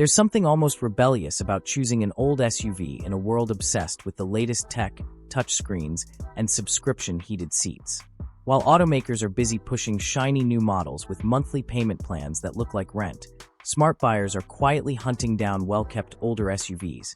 There's something almost rebellious about choosing an old SUV in a world obsessed with the latest tech, touchscreens, and subscription heated seats. While automakers are busy pushing shiny new models with monthly payment plans that look like rent, smart buyers are quietly hunting down well-kept older SUVs.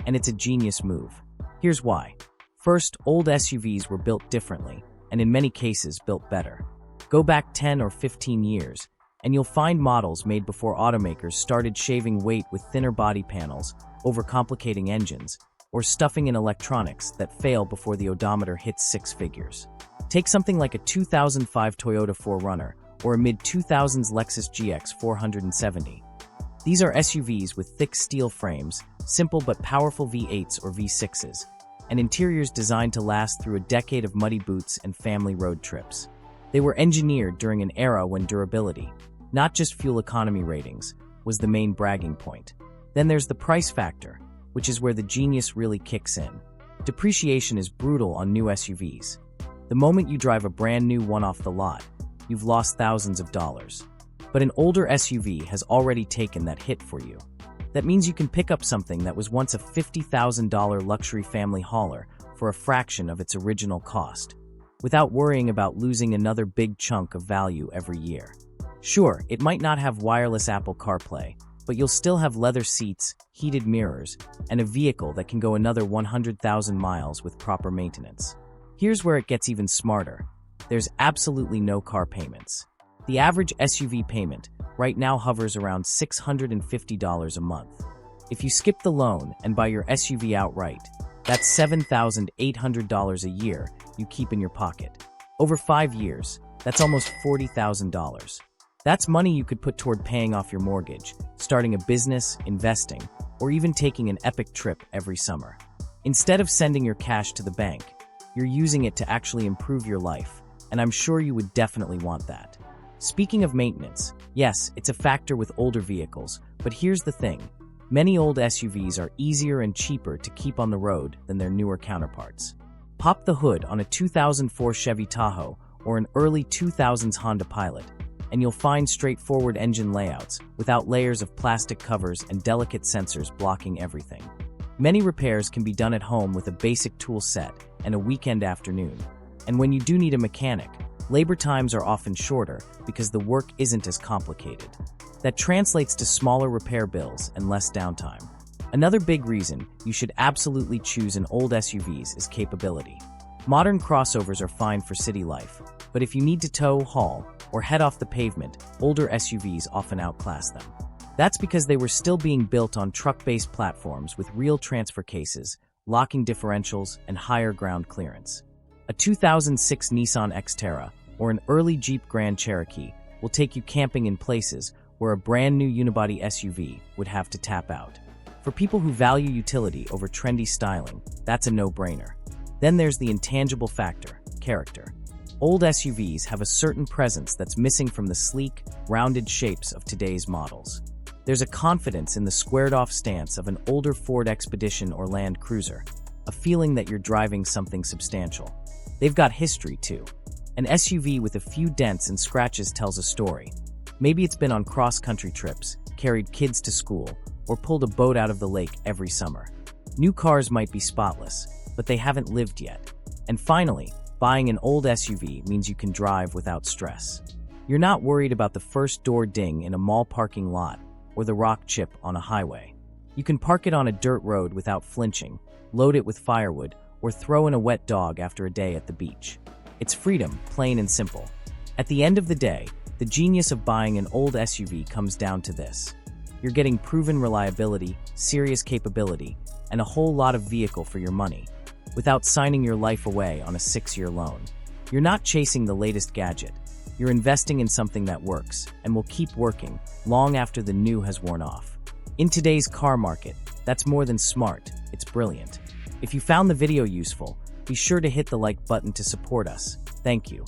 And it's a genius move. Here's why. First, old SUVs were built differently, and in many cases built better. Go back 10 or 15 years, and you'll find models made before automakers started shaving weight with thinner body panels, overcomplicating engines, or stuffing in electronics that fail before the odometer hits six figures. Take something like a 2005 Toyota 4Runner or a mid-2000s Lexus GX 470. These are SUVs with thick steel frames, simple but powerful V8s or V6s, and interiors designed to last through a decade of muddy boots and family road trips. They were engineered during an era when durability, not just fuel economy ratings, was the main bragging point. Then there's the price factor, which is where the genius really kicks in. Depreciation is brutal on new SUVs. The moment you drive a brand new one off the lot, you've lost thousands of dollars. But an older SUV has already taken that hit for you. That means you can pick up something that was once a $50,000 luxury family hauler for a fraction of its original cost, without worrying about losing another big chunk of value every year. Sure, it might not have wireless Apple CarPlay, but you'll still have leather seats, heated mirrors, and a vehicle that can go another 100,000 miles with proper maintenance. Here's where it gets even smarter. There's absolutely no car payments. The average SUV payment right now hovers around $650 a month. If you skip the loan and buy your SUV outright, that's $7,800 a year you keep in your pocket. Over 5 years, that's almost $40,000. That's money you could put toward paying off your mortgage, starting a business, investing, or even taking an epic trip every summer. Instead of sending your cash to the bank, you're using it to actually improve your life, and I'm sure you would definitely want that. Speaking of maintenance, yes, it's a factor with older vehicles, but here's the thing. Many old SUVs are easier and cheaper to keep on the road than their newer counterparts. Pop the hood on a 2004 Chevy Tahoe or an early 2000s Honda Pilot, and you'll find straightforward engine layouts without layers of plastic covers and delicate sensors blocking everything. Many repairs can be done at home with a basic tool set and a weekend afternoon. And when you do need a mechanic, labor times are often shorter because the work isn't as complicated. That translates to smaller repair bills and less downtime. Another big reason you should absolutely choose an old SUVs is capability. Modern crossovers are fine for city life, but if you need to tow, haul, or head off the pavement, older SUVs often outclass them. That's because they were still being built on truck-based platforms with real transfer cases, locking differentials, and higher ground clearance. A 2006 Nissan Xterra or an early Jeep Grand Cherokee will take you camping in places where a brand new unibody SUV would have to tap out. For people who value utility over trendy styling, that's a no-brainer. Then there's the intangible factor, character. Old SUVs have a certain presence that's missing from the sleek, rounded shapes of today's models. There's a confidence in the squared-off stance of an older Ford Expedition or Land Cruiser, a feeling that you're driving something substantial. They've got history, too. An SUV with a few dents and scratches tells a story. Maybe it's been on cross-country trips, carried kids to school, or pulled a boat out of the lake every summer. New cars might be spotless, but they haven't lived yet. And finally, buying an old SUV means you can drive without stress. You're not worried about the first door ding in a mall parking lot or the rock chip on a highway. You can park it on a dirt road without flinching, load it with firewood, or throw in a wet dog after a day at the beach. It's freedom, plain and simple. At the end of the day, the genius of buying an old SUV comes down to this. You're getting proven reliability, serious capability, and a whole lot of vehicle for your money, without signing your life away on a 6-year loan. You're not chasing the latest gadget. You're investing in something that works, and will keep working long after the new has worn off. In today's car market, that's more than smart, it's brilliant. If you found the video useful, be sure to hit the like button to support us. Thank you.